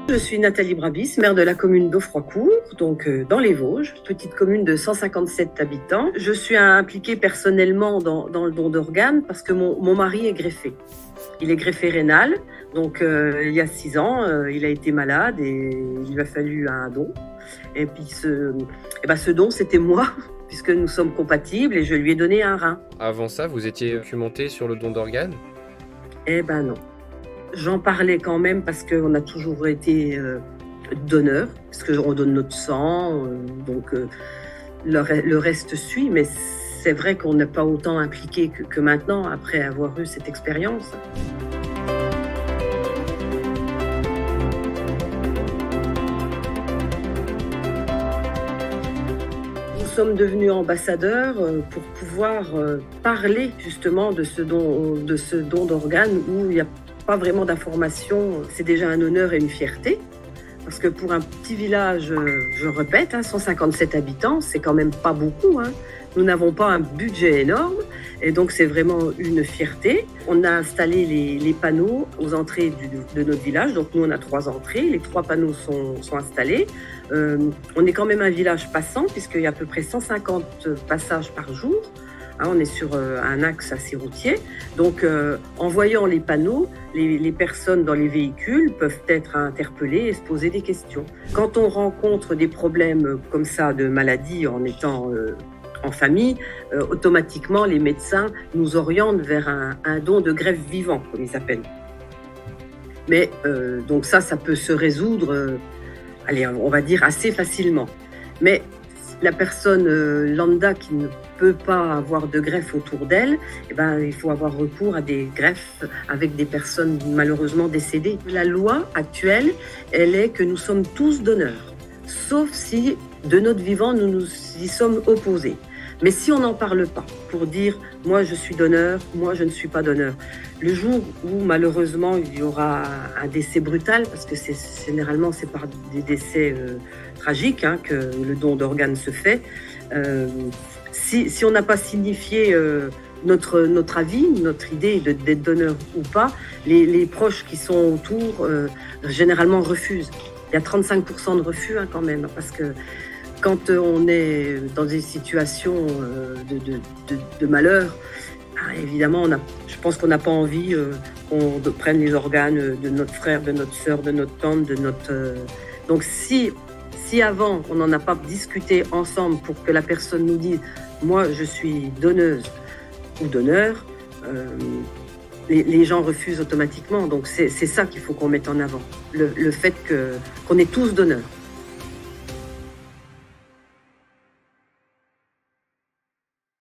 Je suis Nathalie Brabis, maire de la commune d'Offroicourt, donc dans les Vosges, petite commune de 157 habitants. Je suis impliquée personnellement dans le don d'organes parce que mon mari est greffé. Il est greffé rénal, donc il y a 6 ans, il a été malade et il lui a fallu un don. Et puis ce don, c'était moi, puisque nous sommes compatibles et je lui ai donné un rein. Avant ça, vous étiez documenté sur le don d'organes? Eh ben non. J'en parlais quand même parce qu'on a toujours été donneurs, parce qu'on donne notre sang, donc le reste suit, mais c'est vrai qu'on n'est pas autant impliqué que maintenant, après avoir eu cette expérience. Nous sommes devenus ambassadeurs pour pouvoir parler justement de ce don d'organes où il n'y a pas vraiment d'informations. C'est déjà un honneur et une fierté. Parce que pour un petit village, je répète, 157 habitants, c'est quand même pas beaucoup. Nous n'avons pas un budget énorme et donc c'est vraiment une fierté. On a installé les panneaux aux entrées de notre village. Donc nous, on a 3 entrées. Les 3 panneaux sont installés. On est quand même un village passant puisqu'il y a à peu près 150 passages par jour. On est sur un axe assez routier. Donc, en voyant les panneaux, les personnes dans les véhicules peuvent être interpellées et se poser des questions. Quand on rencontre des problèmes comme ça de maladie en étant en famille, automatiquement, les médecins nous orientent vers un don de greffe vivant, comme ils appellent. Mais donc ça peut se résoudre, on va dire assez facilement. Mais la personne lambda qui ne peut pas avoir de greffe autour d'elle, il faut avoir recours à des greffes avec des personnes malheureusement décédées. La loi actuelle, elle est que nous sommes tous donneurs, sauf si de notre vivant nous nous y sommes opposés. Mais si on n'en parle pas pour dire « moi je suis donneur, moi je ne suis pas donneur », le jour où malheureusement il y aura un décès brutal, parce que généralement c'est par des décès tragiques que le don d'organes se fait, si on n'a pas signifié notre avis, notre idée d'être donneur ou pas, les proches qui sont autour généralement refusent. Il y a 35% de refus quand même, parce que quand on est dans des situations de malheur, évidemment, je pense qu'on n'a pas envie qu'on prenne les organes de notre frère, de notre sœur, de notre tante, Donc si avant, on n'en a pas discuté ensemble pour que la personne nous dise « moi, je suis donneuse ou donneur », les gens refusent automatiquement. Donc c'est ça qu'il faut qu'on mette en avant, le fait qu'on est tous donneurs.